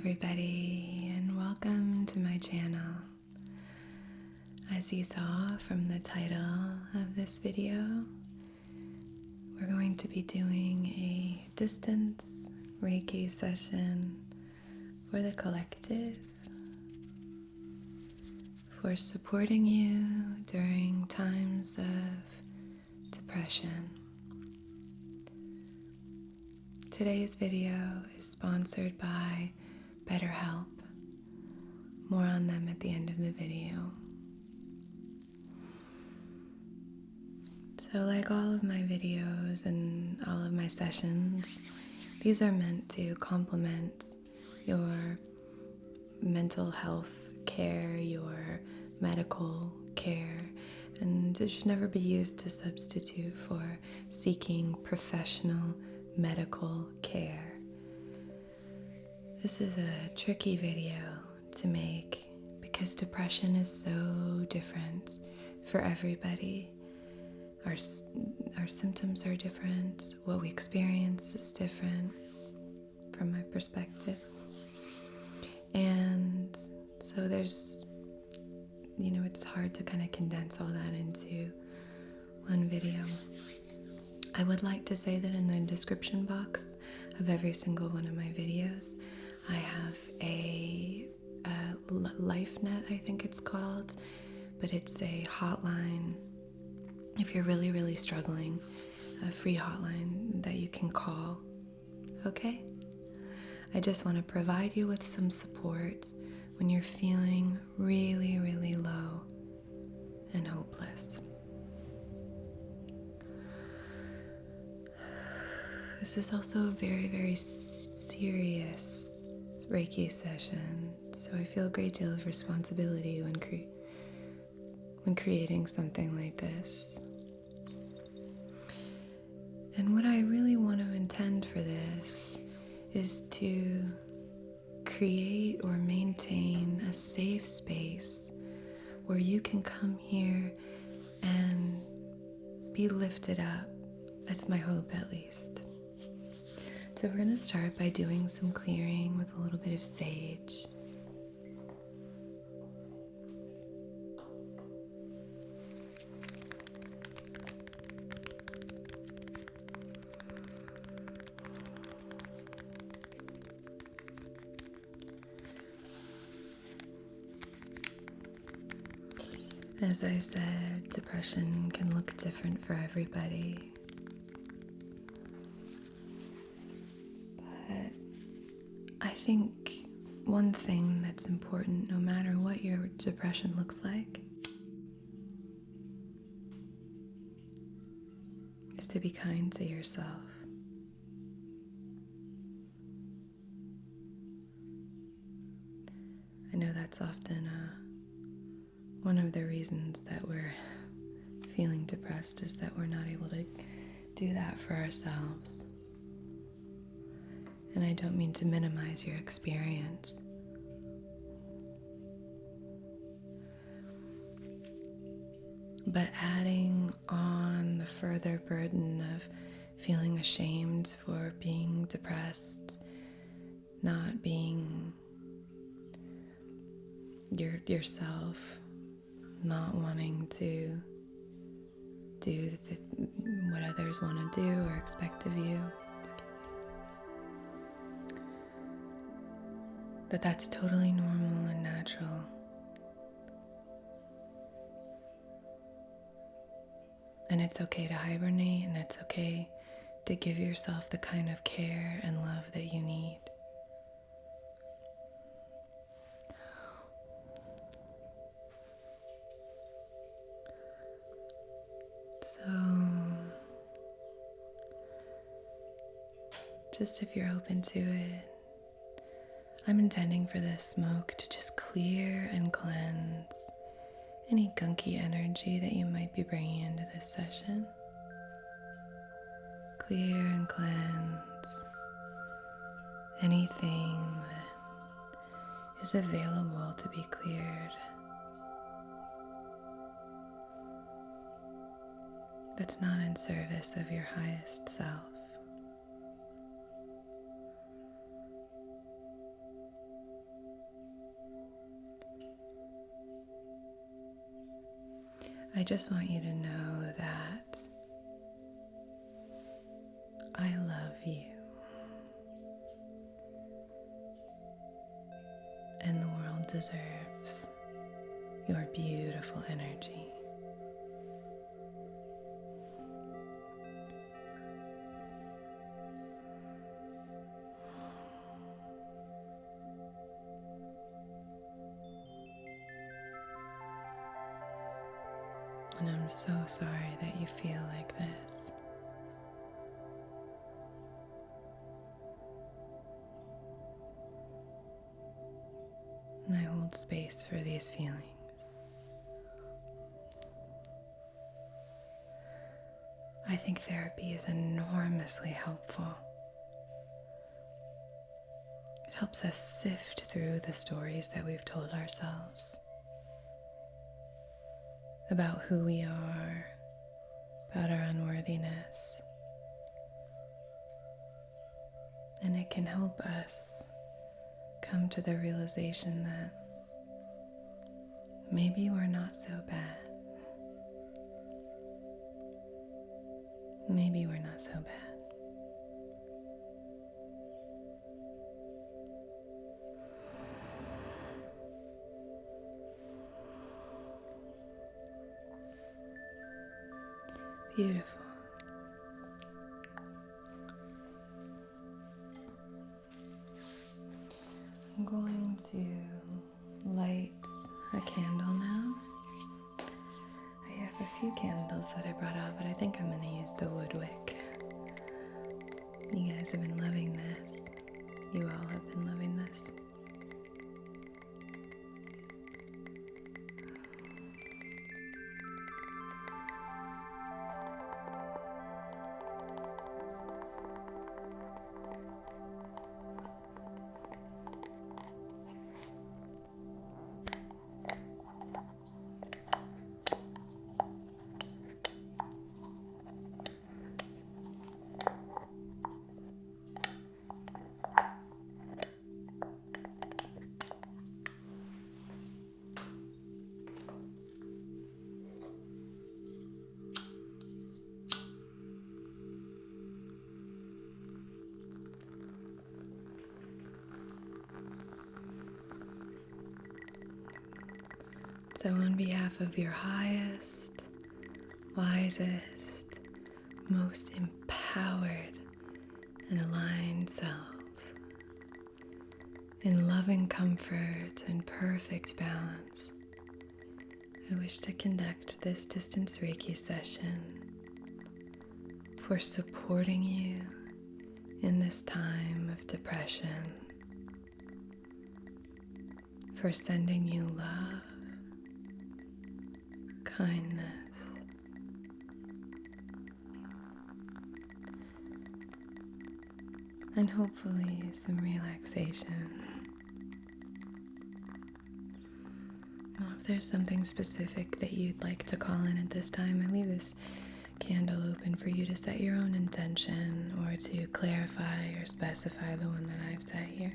everybody, and welcome to my channel. As you saw from the title of this video, we're going to be doing a distance Reiki session for the collective, for supporting you during times of depression. Today's video is sponsored by BetterHelp. More on them at the end of the video. So like all of my videos and all of my sessions, these are meant to complement your mental health care, your medical care, and it should never be used to substitute for seeking professional medical care. This is a tricky video to make because depression is so different for everybody. Our symptoms are different, what we experience is different from my perspective. And so there's, it's hard to kind of condense all that into one video. I would like to say that in the description box of every single one of my videos, I have a LifeNet, I think it's called, but it's a hotline. If you're really, really struggling, a free hotline that you can call, okay? I just want to provide you with some support when you're feeling really, really low and hopeless. This is also a very, very serious Reiki session, so I feel a great deal of responsibility when creating something like this. And what I really want to intend for this is to create or maintain a safe space where you can come here and be lifted up. That's my hope, at least. So we're going to start by doing some clearing with a little bit of sage. As I said, depression can look different for everybody. But I think one thing that's important, no matter what your depression looks like, is to be kind to yourself. I know that's often one of the reasons that we're feeling depressed is that we're not able to do that for ourselves. And I don't mean to minimize your experience. But adding on the further burden of feeling ashamed for being depressed, not being yourself, not wanting to do what others want to do or expect of you, that's totally normal and natural. And it's okay to hibernate, and it's okay to give yourself the kind of care and love that you need. So, just if you're open to it, I'm intending for this smoke to just clear and cleanse any gunky energy that you might be bringing into this session. Clear and cleanse anything that is available to be cleared, that's not in service of your highest self. I just want you to know that I love you. And the world deserves your beautiful energy. And I'm so sorry that you feel like this. And I hold space for these feelings. I think therapy is enormously helpful. It helps us sift through the stories that we've told ourselves about who we are, about our unworthiness. And it can help us come to the realization that maybe we're not so bad. Maybe we're not so bad. Beautiful. I'm going to light a candle now. I have a few candles that I brought out, but I think I'm going to use the wood wick. You guys have been loving this. You all have been loving this. So on behalf of your highest, wisest, most empowered and aligned self, in loving comfort and perfect balance, I wish to conduct this distance Reiki session for supporting you in this time of depression, for sending you love, kindness, and hopefully some relaxation. Well, if there's something specific that you'd like to call in at this time, I leave this candle open for you to set your own intention or to clarify or specify the one that I've set here.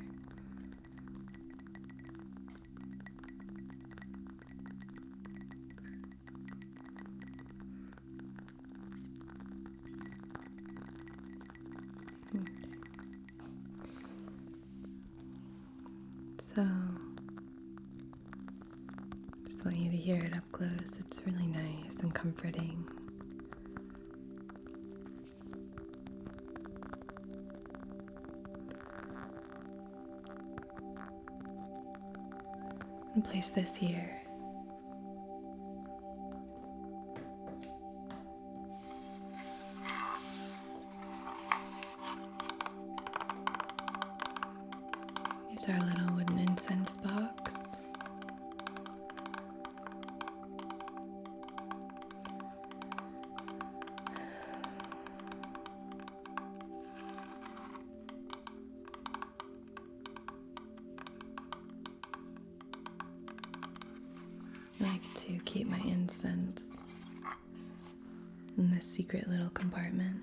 So, just want you to hear it up close. It's really nice and comforting. And place this here. Here's our little wooden incense box. I like to keep my incense in this secret little compartment.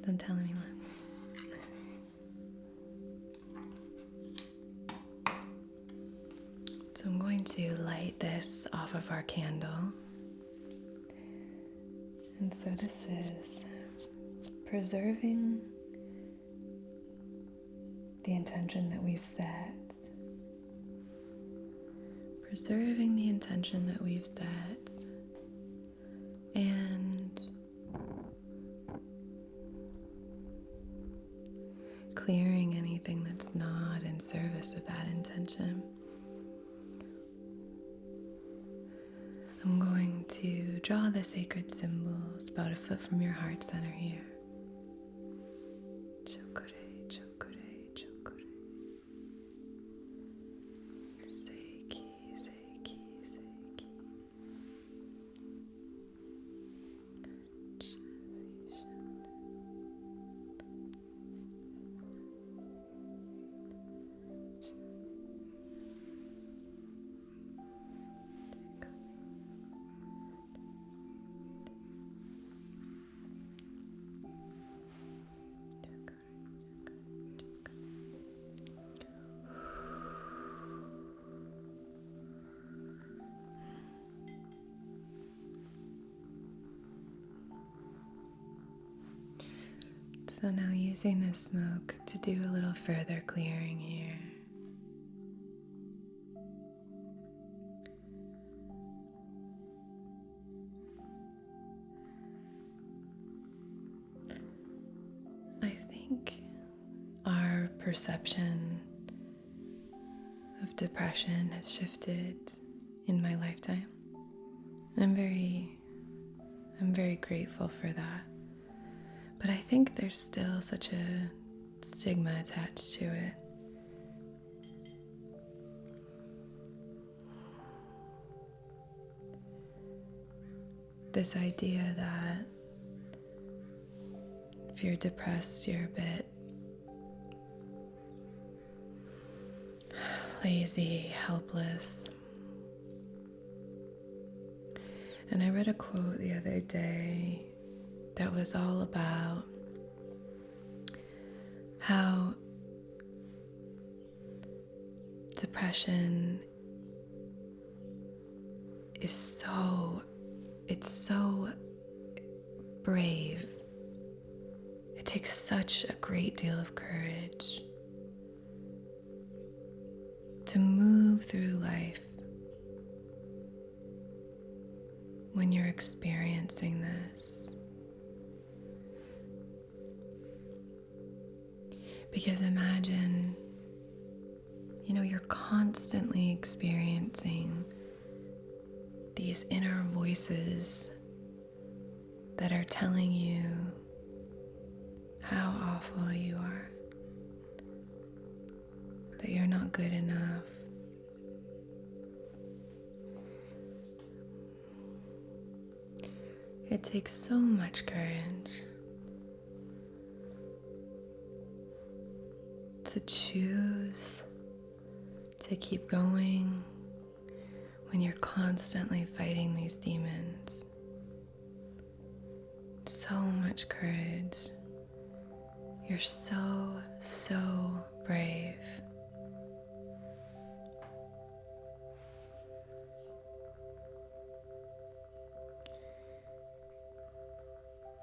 Don't tell anyone. going to light this off of our candle. And so this is preserving the intention that we've set. Preserving the intention that we've set. And clearing anything that's not in service of that intention. I'm going to draw the sacred symbols about a foot from your heart center here. Chokore, chokore, chokore. Seiki, seiki, seiki. So now using this smoke to do a little further clearing here. I think our perception of depression has shifted in my lifetime. I'm very grateful for that. But I think there's still such a stigma attached to it. This idea that if you're depressed, you're a bit lazy, helpless. And I read a quote the other day that was all about how depression is so brave. It takes such a great deal of courage to move through life when you're experiencing this. Because imagine, you're constantly experiencing these inner voices that are telling you how awful you are, that you're not good enough. It takes so much courage to choose to keep going when you're constantly fighting these demons. So much courage. You're so brave.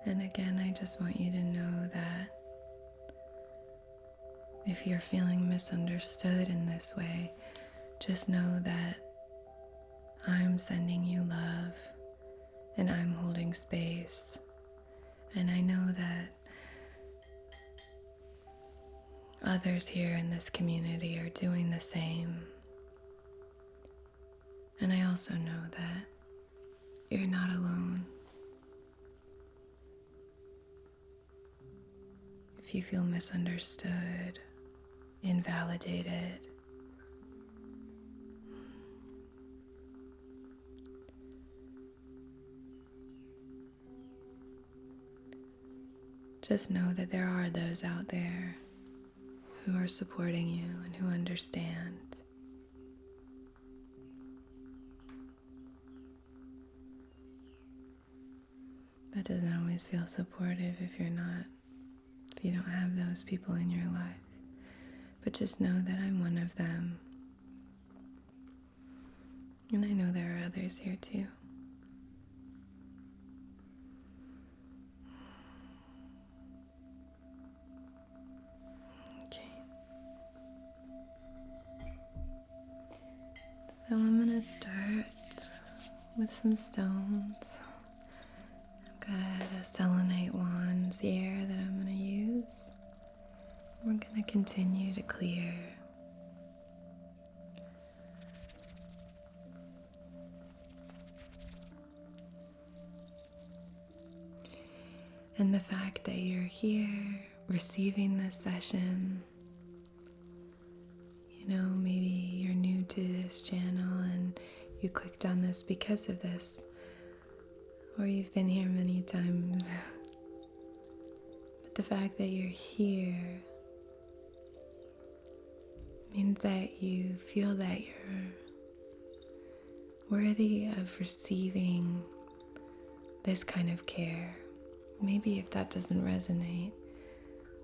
And again, I just want you to know that if you're feeling misunderstood in this way, just know that I'm sending you love and I'm holding space. And I know that others here in this community are doing the same. And I also know that you're not alone. If you feel misunderstood, invalidated, just know that there are those out there who are supporting you and who understand. That doesn't always feel supportive if you don't have those people in your life. But just know that I'm one of them. And I know there are others here too. Okay. So I'm going to start with some stones. I've got a selenite wand here that I'm going to use. We're going to continue to clear. And the fact that you're here receiving this session, you know, maybe you're new to this channel and you clicked on this because of this, or you've been here many times. But the fact that you're here means that you feel that you're worthy of receiving this kind of care. Maybe if that doesn't resonate,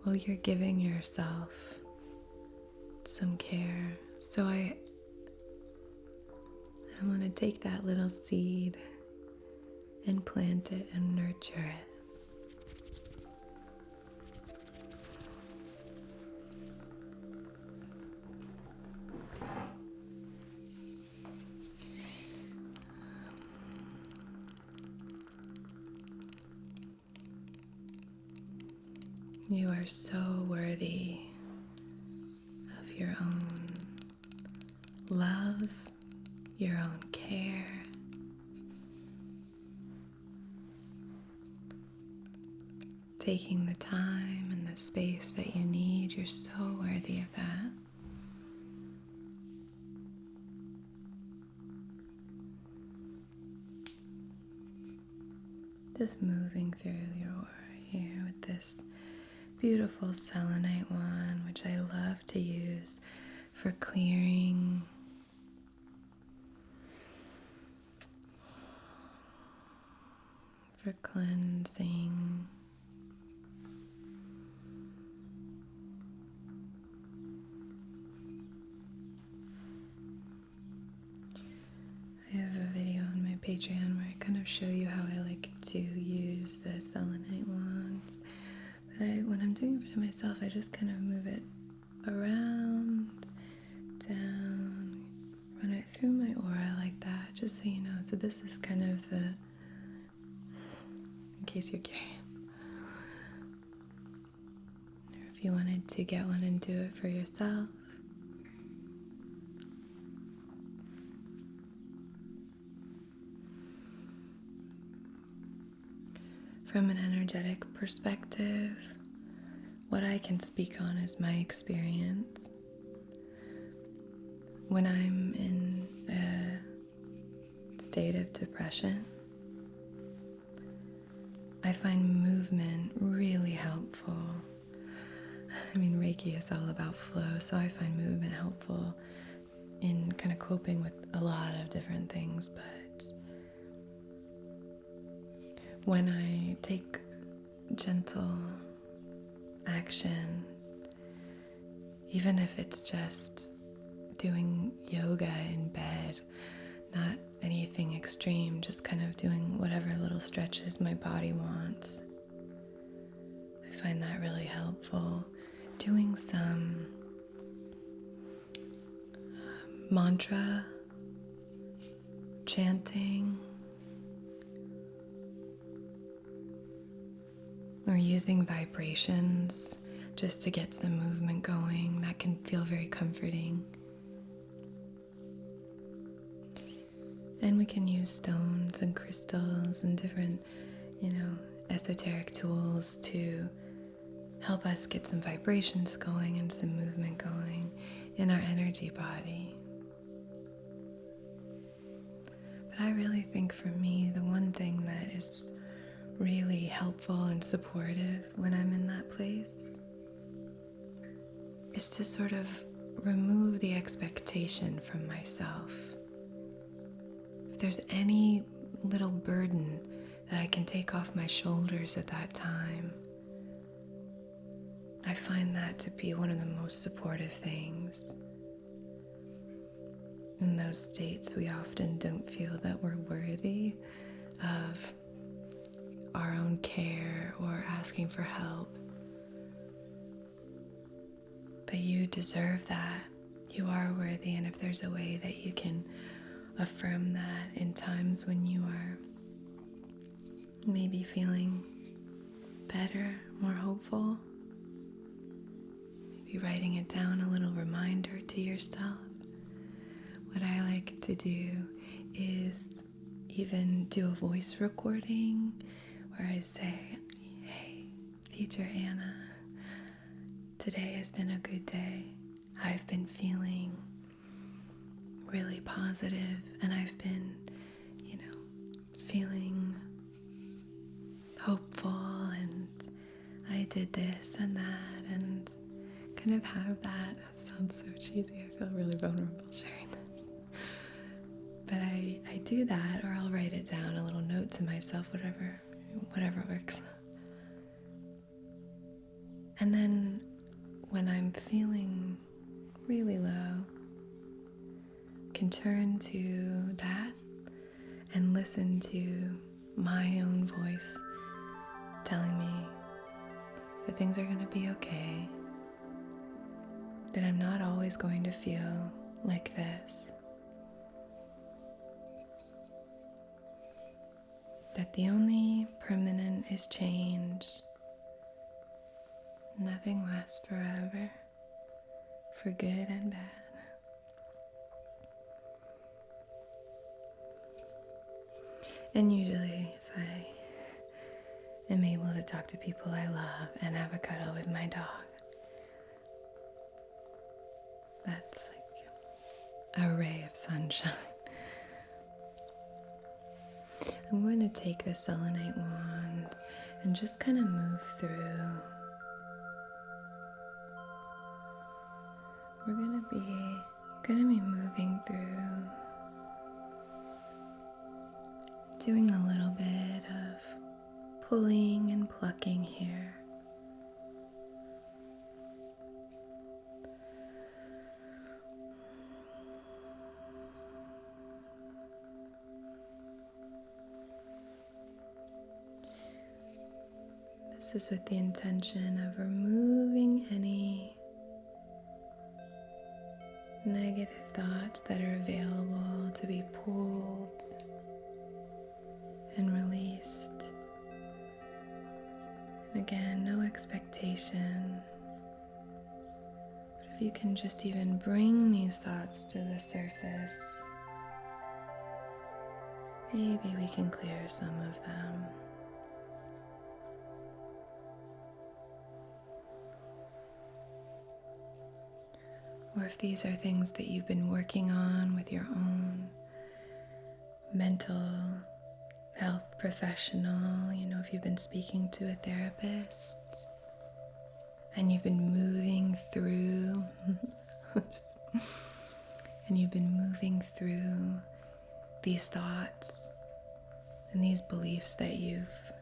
well, you're giving yourself some care. So I want to take that little seed and plant it and nurture it. You are so worthy of your own love, your own care. Taking the time and the space that you need, you're so worthy of that. Just moving through your aura here with this beautiful selenite wand, which I love to use for clearing, for cleansing. I have a video on my Patreon where I kind of show you how I like to use the selenite wands. But when I'm doing it for myself, I just kind of move it around, down, run it through my aura like that, just so you know. So this is kind of the, in case you're curious. Or if you wanted to get one and do it for yourself. From an energetic perspective, what I can speak on is my experience. When I'm in a state of depression, I find movement really helpful. I mean, Reiki is all about flow, so I find movement helpful in kind of coping with a lot of different things, but when I take gentle action, even if it's just doing yoga in bed, not anything extreme, just kind of doing whatever little stretches my body wants, I find that really helpful. Doing some mantra chanting, or using vibrations just to get some movement going, that can feel very comforting. And we can use stones and crystals and different, esoteric tools to help us get some vibrations going and some movement going in our energy body. But I really think for me, the one thing that is really helpful and supportive when I'm in that place is to sort of remove the expectation from myself. If there's any little burden that I can take off my shoulders at that time, I find that to be one of the most supportive things. In those states, we often you deserve that. You are worthy, and if there's a way that you can affirm that in times when you are maybe feeling better, more hopeful, maybe writing it down, a little reminder to yourself. What I like to do is even do a voice recording where I say, hey, future Anna, today has been a good day. I've been feeling really positive, and I've been, feeling hopeful, and I did this and that, and kind of have that. That sounds so cheesy. I feel really vulnerable sharing this. But I do that, or I'll write it down, a little note to myself, whatever works. And then when I'm feeling really low, can turn to that and listen to my own voice telling me that things are going to be okay, that I'm not always going to feel like this, that the only permanent is change. Nothing lasts forever, for good and bad. And usually if I am able to talk to people I love and have a cuddle with my dog, that's like a ray of sunshine. I'm going to take the selenite wand and just kind of move through. We're going to be moving through, doing a little bit of pulling and plucking here. This is with the intention of removing any negative thoughts that are available to be pulled and released. And again, no expectation. But if you can just even bring these thoughts to the surface, maybe we can clear some of them. Or if these are things that you've been working on with your own mental health professional, if you've been speaking to a therapist and you've been moving through these thoughts and these beliefs that you've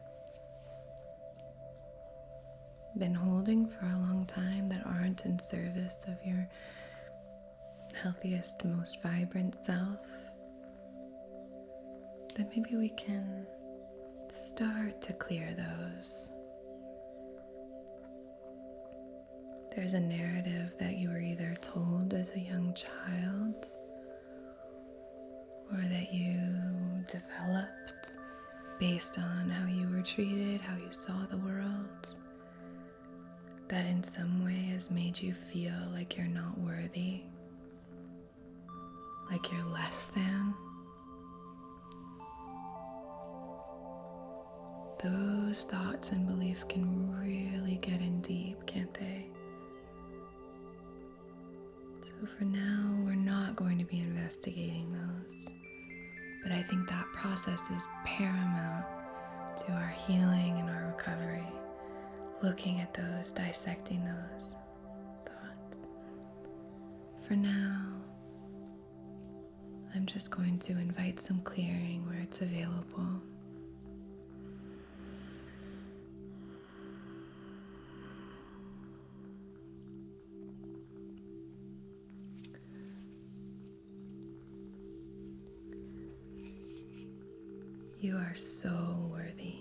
been holding for a long time that aren't in service of your healthiest, most vibrant self, then maybe we can start to clear those. There's a narrative that you were either told as a young child or that you developed based on how you were treated, how you saw the world, that in some way has made you feel like you're not worthy, like you're less than. Those thoughts and beliefs can really get in deep, can't they? So for now, we're not going to be investigating those. But I think that process is paramount to our healing and our recovery. Looking at those, dissecting those thoughts. For now, I'm just going to invite some clearing where it's available. You are so worthy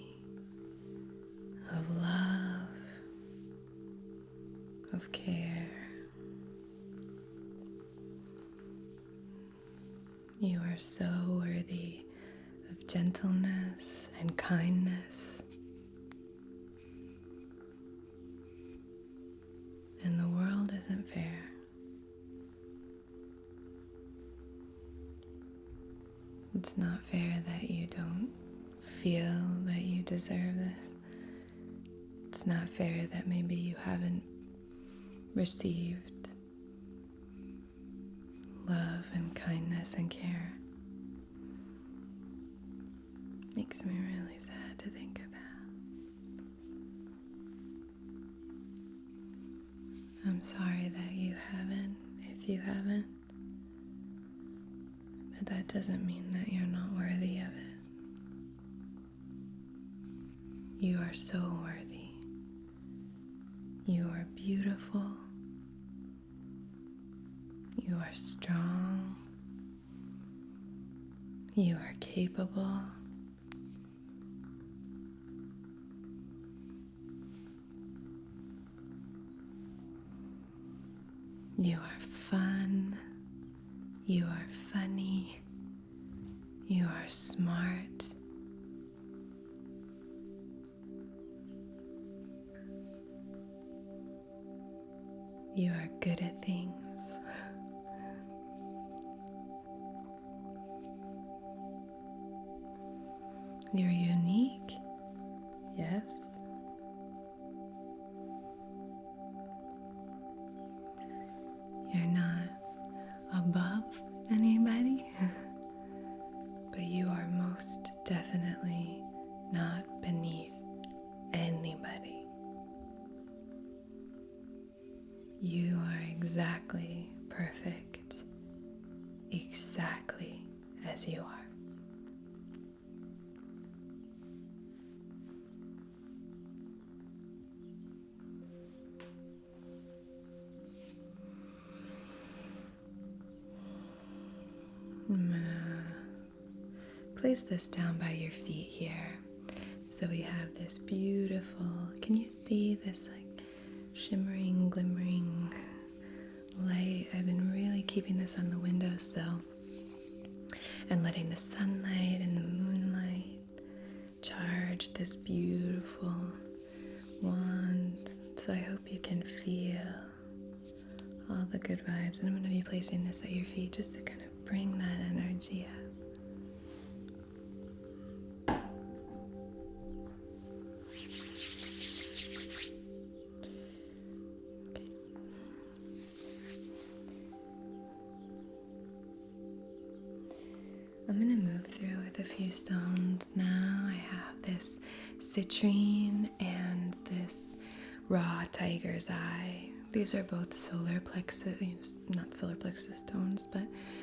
of love, of care, are so worthy of gentleness and kindness. And the world isn't fair. It's not fair that you don't feel that you deserve this. It's not fair that maybe you haven't received love and kindness and care. Makes me really sad to think about. I'm sorry that you haven't, if you haven't. But that doesn't mean that you're not worthy of it. You are so worthy. You are beautiful. You are strong. You are capable. You are fun. You are funny. You are smart. You are good at things. You're unique. Yes. You're not above anybody, but you are most definitely not beneath anybody. You are exactly perfect, exactly as you are. I'm gonna place this down by your feet here. So we have this beautiful, can you see this like shimmering, glimmering light? I've been really keeping this on the windowsill and letting the sunlight and the moonlight charge this beautiful wand. So I hope you can feel all the good vibes. And I'm going to be placing this at your feet just to kind of bring that energy up. I'm going to move through with a few stones now. I have this citrine and this raw tiger's eye. These are both solar plexus, not solar plexus stones, but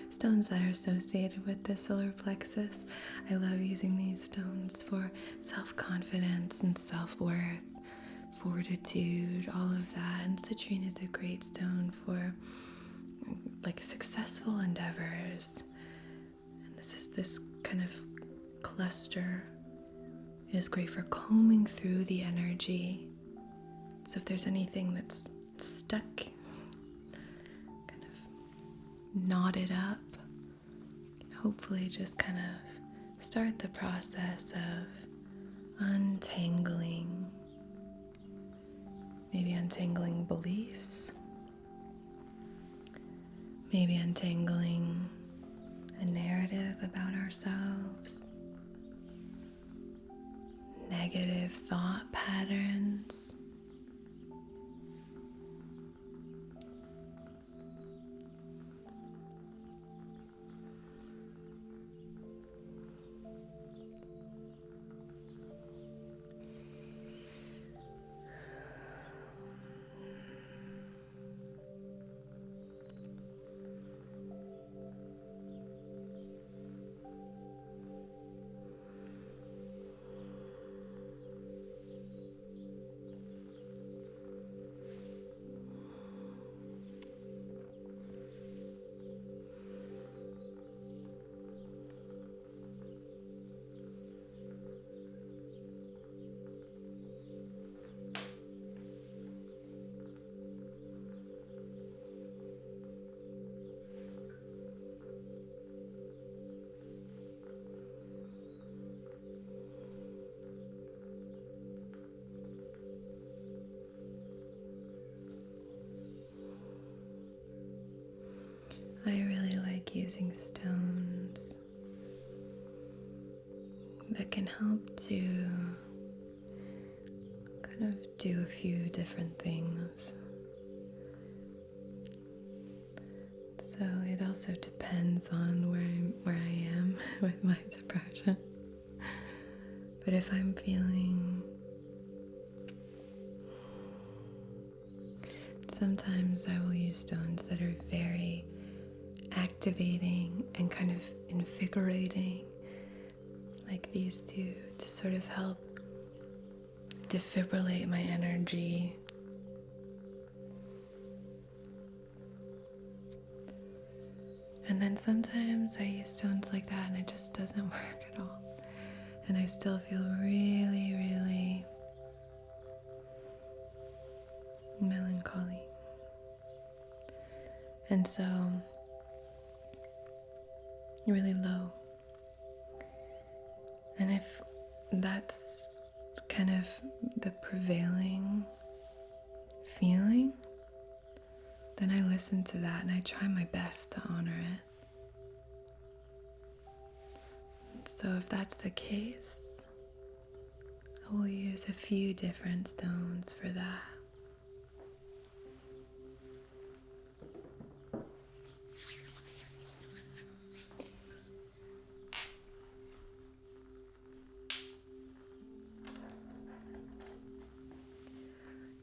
stones that are associated with the solar plexus. I love using these stones for self-confidence and self-worth, fortitude, all of that. And citrine is a great stone for like successful endeavors. This kind of cluster is great for combing through the energy. So if there's anything that's stuck, kind of knotted up, hopefully just kind of start the process of untangling, maybe untangling beliefs, maybe untangling a narrative about ourselves, negative thought patterns. using stones that can help to kind of do a few different things. So it also depends on where I am with my depression. But if I'm feeling, sometimes I will use stones that are very activating and kind of invigorating, like these two, to sort of help defibrillate my energy. And then sometimes I use stones like that and it just doesn't work at all. And I still feel really, really melancholy. And so, really low. And if that's kind of the prevailing feeling, then I listen to that and I try my best to honor it. So if that's the case, I will use a few different stones for that.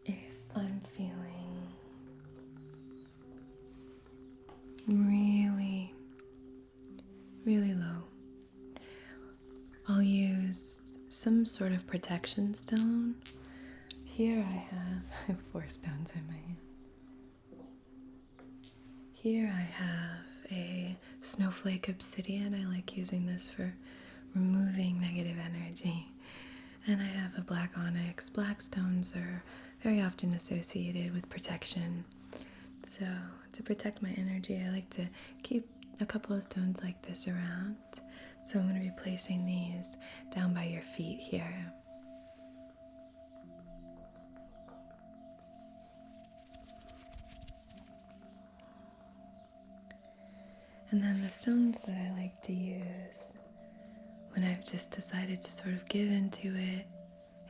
If I'm feeling really, really low, I'll use some sort of protection stone. Here I have 4 stones in my hand. Here I have a snowflake obsidian. I like using this for removing negative energy. And I have a black onyx. Black stones are very often associated with protection. So to protect my energy, I like to keep a couple of stones like this around. So I'm going to be placing these down by your feet here. And then the stones that I like to use when I've just decided to sort of give into it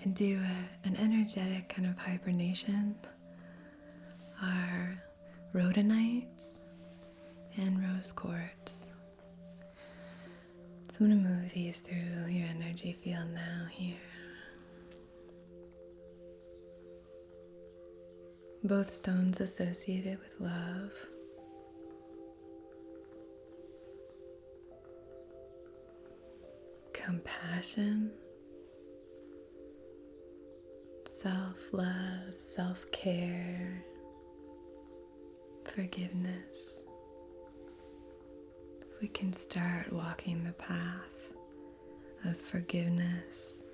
and do an energetic kind of hibernation are rhodonite and rose quartz. So I'm going to move these through your energy field now here. Both stones associated with love. Compassion, self-love, self-care, forgiveness. If we can start walking the path of forgiveness,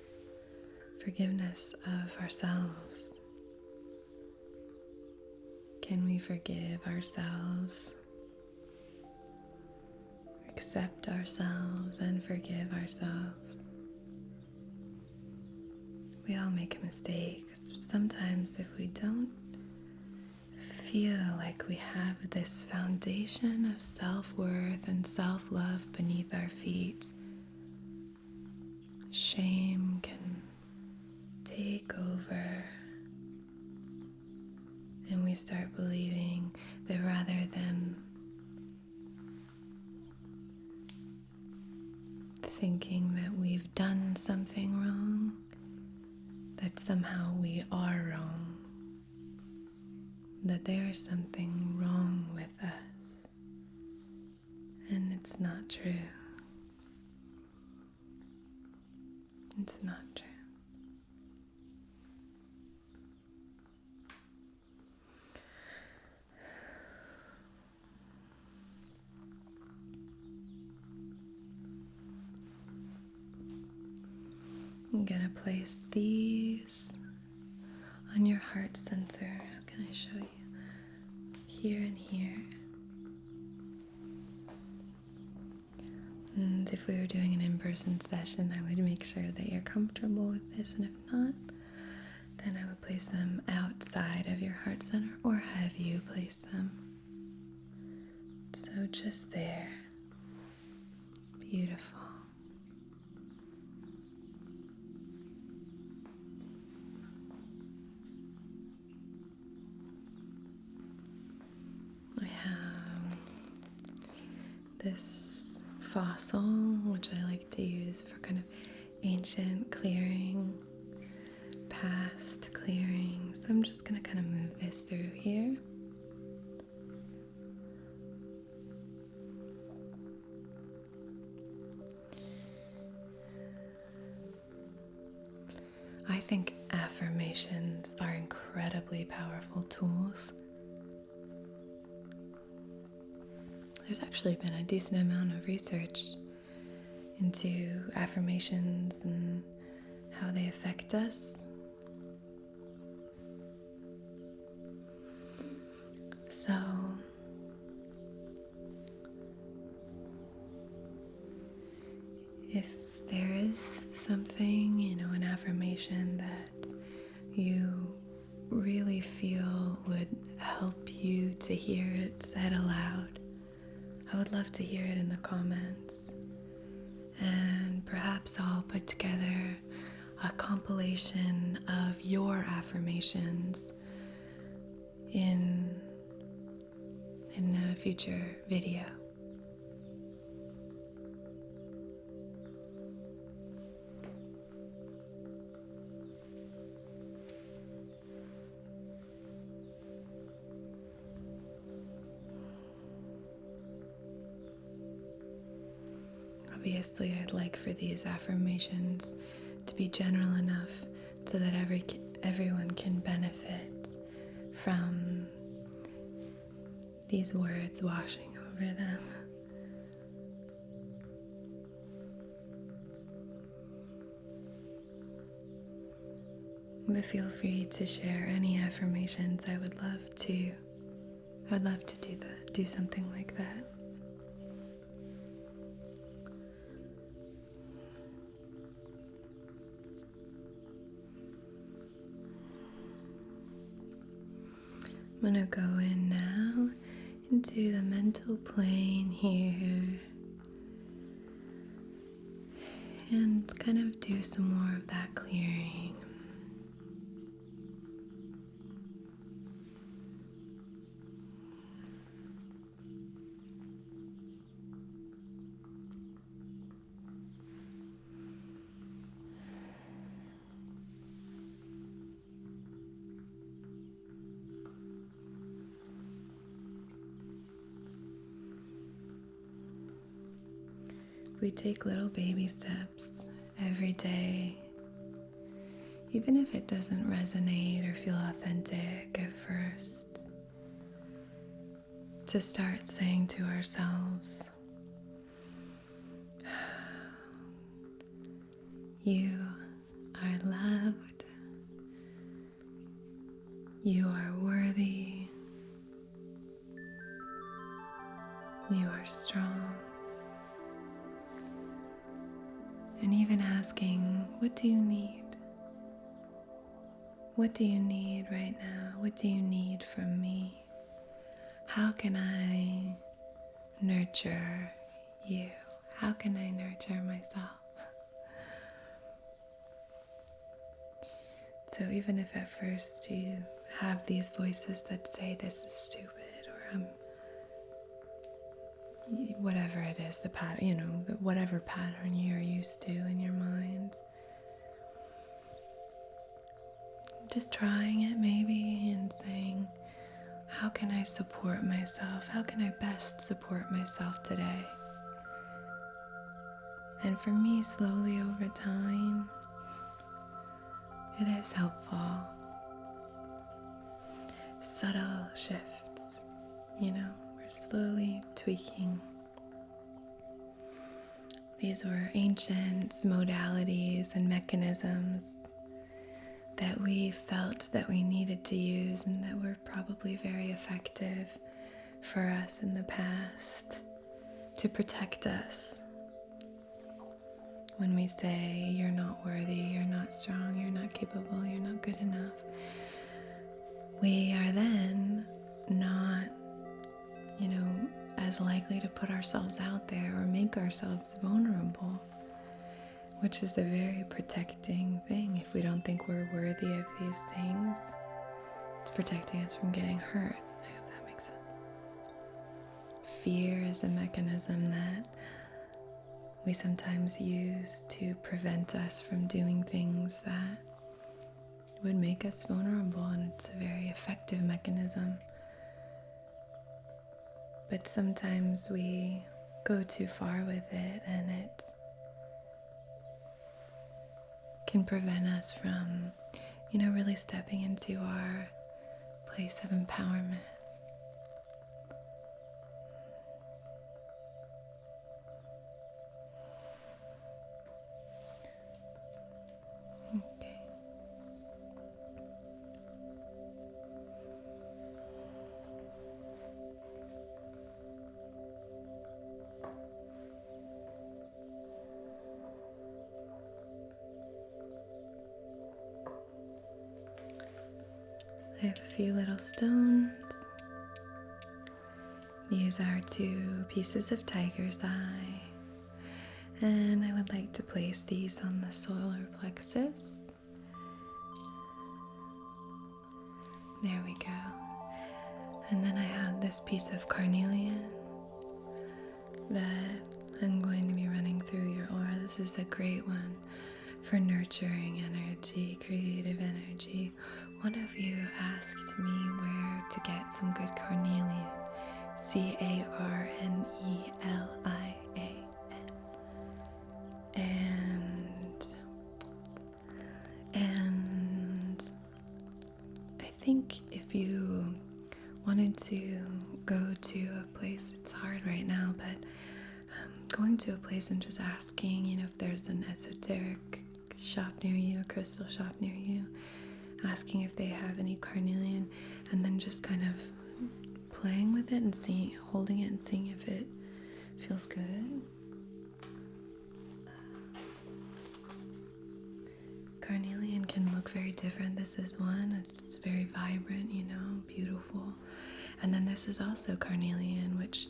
forgiveness of ourselves. Can we forgive ourselves? Accept ourselves and forgive ourselves. We all make a mistake. Sometimes if we don't feel like we have this foundation of self-worth and self-love beneath our feet, shame can take over. And we start believing that rather than thinking that we've done something wrong, that somehow we are wrong, that there's something wrong with us, and it's not true. It's not true. I'm gonna place these on your heart center. How can I show you? Here and here. And if we were doing an in-person session, I would make sure that you're comfortable with this, and if not, then I would place them outside of your heart center or have you place them. So just there. Beautiful. I have this fossil, which I like to use for kind of ancient clearing, past clearing. So I'm just going to kind of move this through here. I think affirmations are incredibly powerful tools. There's actually been a decent amount of research into affirmations and how they affect us. So, if there is something, an affirmation that you really feel would help you to hear it said aloud, I would love to hear it in the comments. And perhaps I'll put together a compilation of your affirmations in a future video. Obviously, I'd like for these affirmations to be general enough so that everyone can benefit from these words washing over them. But feel free to share any affirmations. I would love to do that, do something like that. I'm going to go in now into the mental plane here and kind of do some more of that clearing. We take little baby steps every day, even if it doesn't resonate or feel authentic at first, to start saying to ourselves, you are loved, you are worthy, you are strong. And even asking, what do you need? What do you need right now? What do you need from me? How can I nurture you? How can I nurture myself? So even if at first you have these voices that say this is stupid, or whatever it is, the pattern, whatever pattern you're used to in your mind, just trying it maybe and saying, how can I support myself? How can I best support myself today? And for me, slowly over time, it is helpful. Subtle shifts, we're slowly tweaking. These were ancient modalities and mechanisms that we felt that we needed to use and that were probably very effective for us in the past to protect us. When we say, you're not worthy, you're not strong, you're not capable, you're not good enough, we are then not, as likely to put ourselves out there or make ourselves vulnerable, which is a very protecting thing. If we don't think we're worthy of these things, it's protecting us from getting hurt. I hope that makes sense. Fear is a mechanism that we sometimes use to prevent us from doing things that would make us vulnerable, and it's a very effective mechanism. But sometimes we go too far with it, and it can prevent us from, really stepping into our place of empowerment. Okay. I have a few little stones. These are 2 pieces of tiger's eye, and I would like to place these on the solar plexus. There we go. And then I have this piece of carnelian that I'm going to be running through your aura. This is a great one for nurturing energy, creative energy. One of you asked me where to get some good carnelian. Carnelian. And I think if you wanted to go to a place, it's hard right now, but going to a place and just asking, if there's an esoteric shop near you, a crystal shop near you, asking if they have any carnelian, and then just kind of playing with it and holding it and seeing if it feels good. Carnelian can look very different. This is one, it's very vibrant, beautiful. And then this is also carnelian, which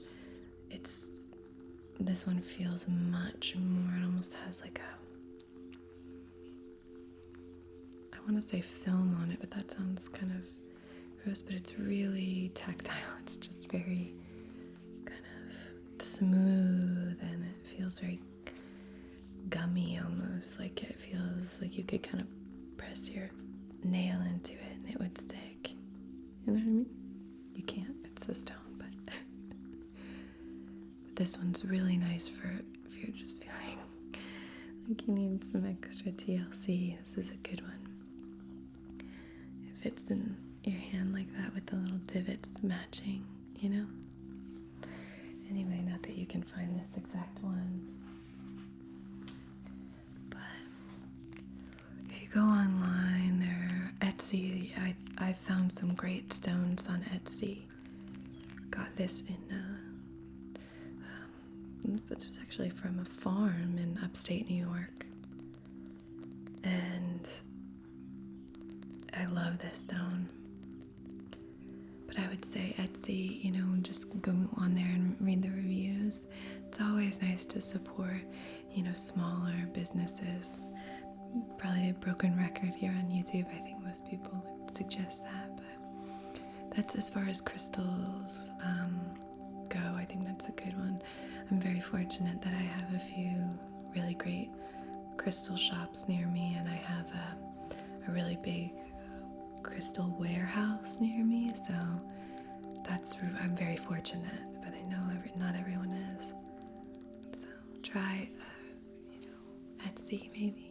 this one feels much more, it almost has like I want to say film on it, but that sounds kind of gross, but it's really tactile. It's just very kind of smooth, and it feels very gummy almost, like it feels like you could kind of press your nail into it and it would stick. You know what I mean? You can't, it's a stone, but this one's really nice for if you're just feeling like you need some extra TLC. This is a good one. It fits in your hand like that with the little divots matching, Anyway, not that you can find this exact one. But if you go online, Etsy, I found some great stones on Etsy. Got this this was actually from a farm in upstate New York. And I love this stone. But I would say Etsy, just go on there and read the reviews. It's always nice to support, smaller businesses. Probably a broken record here on YouTube. I think most people would suggest that. But that's as far as crystals go. I think that's a good one. I'm very fortunate that I have a few really great crystal shops near me, and I have a really big crystal warehouse near me, so I'm very fortunate, but I know not everyone is. So try Etsy maybe.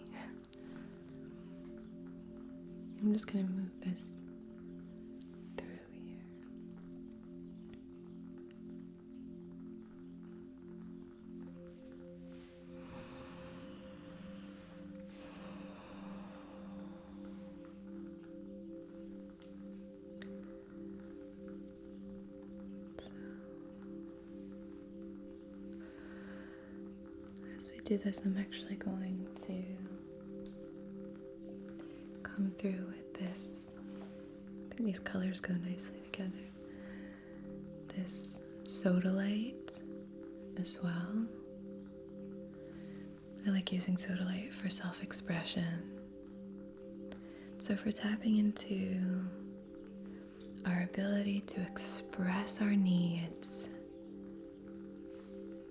I'm just gonna move this through here. Do this, I'm actually going to come through with this. I think these colors go nicely together. This sodalite as well. I like using sodalite for self-expression. So if we're tapping into our ability to express our needs,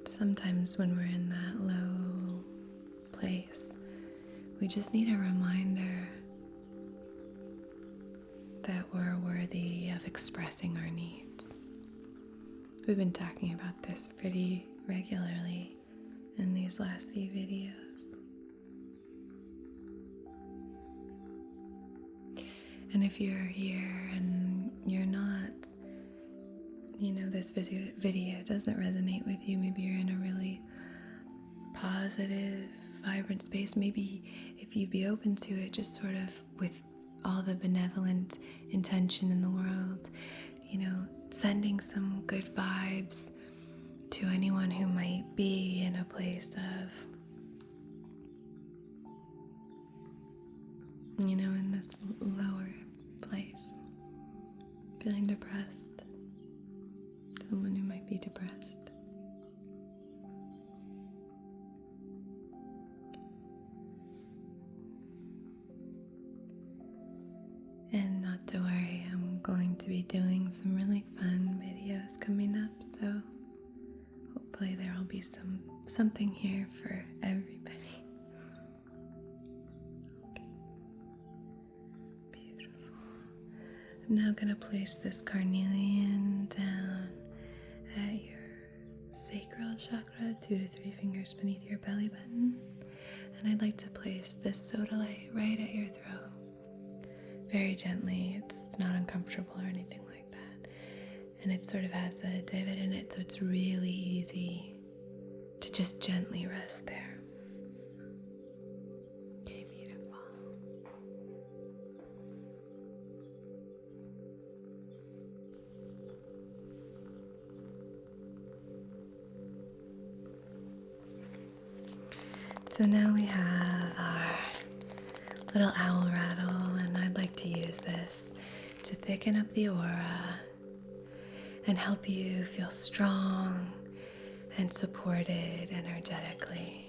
sometimes when we're in that low place, we just need a reminder that we're worthy of expressing our needs. We've been talking about this pretty regularly in these last few videos. And if you're here and you're not, this video doesn't resonate with you, maybe you're in a really positive, vibrant space, maybe if you'd be open to it, just sort of with all the benevolent intention in the world, sending some good vibes to anyone who might be in a place of, in this lower place, feeling depressed, someone who might be depressed. And not to worry, I'm going to be doing some really fun videos coming up, so hopefully there will be something here for everybody. Okay. Beautiful. I'm now going to place this carnelian down at your sacral chakra, 2 to 3 fingers beneath your belly button. And I'd like to place this sodalite right at your throat. Very gently, it's not uncomfortable or anything like that. And it sort of has a divot in it, so it's really easy to just gently rest there. Okay, beautiful. So now we have our little owl rattle, and I'd like to use this to thicken up the aura and help you feel strong and supported energetically.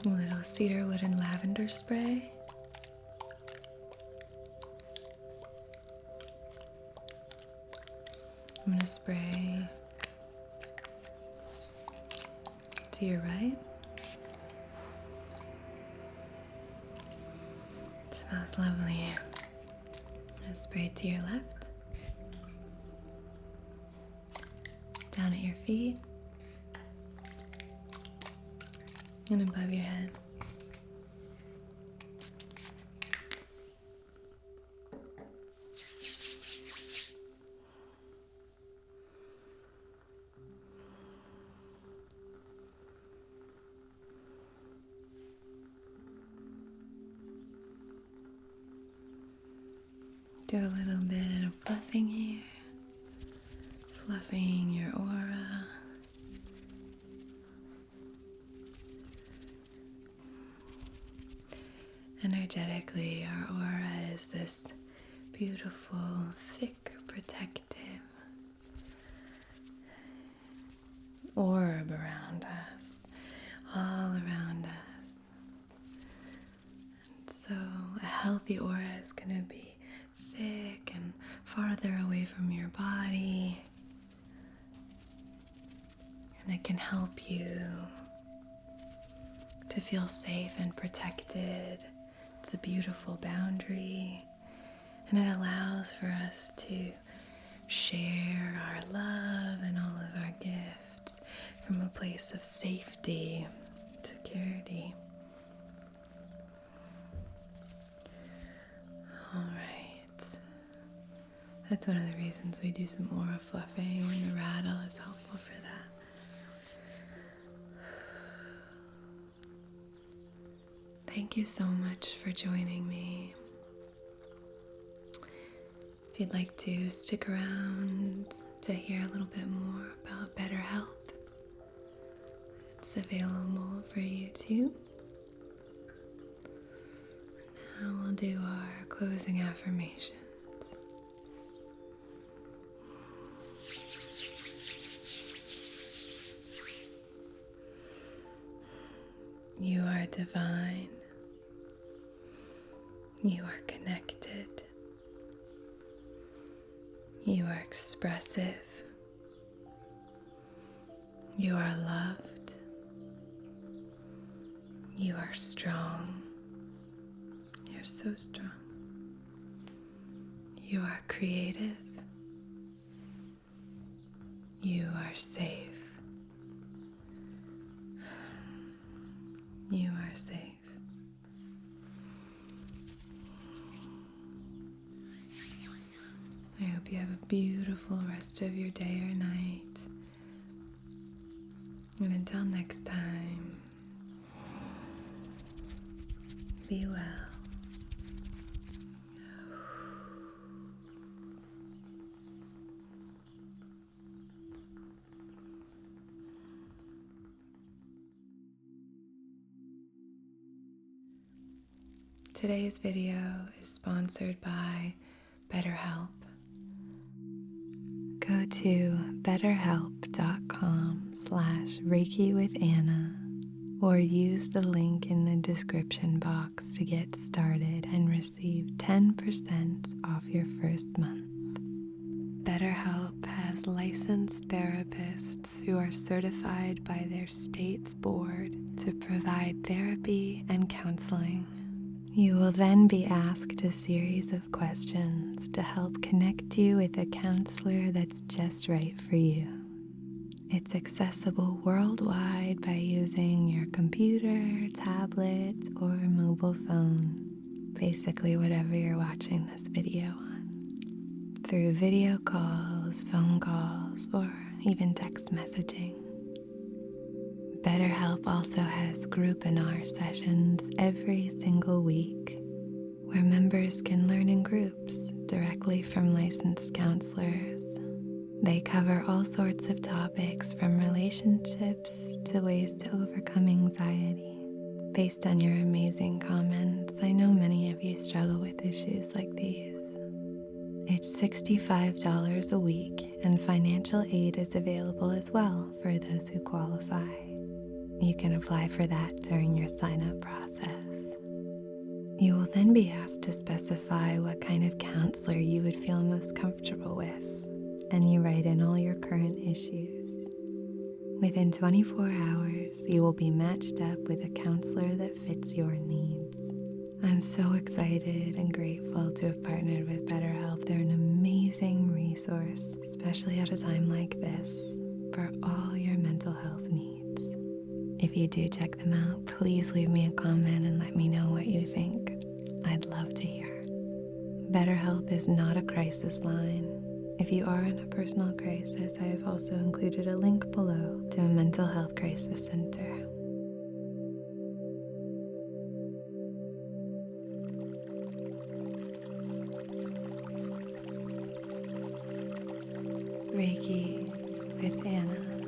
A little cedar wood and lavender spray. I'm going to spray to your right. It smells lovely. I'm going to spray to your left. Down at your feet. And above your head. Do a little bit of fluffing here, fluffing your aura. Energetically, our aura is this beautiful, thick, protective orb around us, all around us. And so a healthy aura is going to be thick and farther away from your body, and it can help you to feel safe and protected It's a beautiful boundary, and it allows for us to share our love and all of our gifts from a place of safety, security. All right. That's one of the reasons we do some aura fluffing, and the rattle is helpful for that. Thank you so much for joining me. If you'd like to stick around to hear a little bit more about BetterHelp, it's available for you too. Now we'll do our closing affirmations. You are divine. You are connected. You are expressive. You are loved. You are strong. You're so strong. You are creative. You are safe. You are safe. I hope you have a beautiful rest of your day or night. And until next time, be well. Today's video is sponsored by BetterHelp. Go to betterhelp.com/Reiki with Anna or use the link in the description box to get started and receive 10% off your first month. BetterHelp has licensed therapists who are certified by their state's board to provide therapy and counseling. You will then be asked a series of questions to help connect you with a counselor that's just right for you. It's accessible worldwide by using your computer, tablet, or mobile phone, basically whatever you're watching this video on, through video calls, phone calls, or even text messaging. BetterHelp also has groupinar sessions every single week where members can learn in groups directly from licensed counselors. They cover all sorts of topics from relationships to ways to overcome anxiety. Based on your amazing comments, I know many of you struggle with issues like these. It's $65 a week, and financial aid is available as well for those who qualify. You can apply for that during your sign-up process. You will then be asked to specify what kind of counselor you would feel most comfortable with, and you write in all your current issues. Within 24 hours, you will be matched up with a counselor that fits your needs. I'm so excited and grateful to have partnered with BetterHelp. They're an amazing resource, especially at a time like this, for all your mental health needs. If you do check them out, please leave me a comment and let me know what you think. I'd love to hear. BetterHelp is not a crisis line. If you are in a personal crisis, I have also included a link below to a mental health crisis center. Reiki with Anna.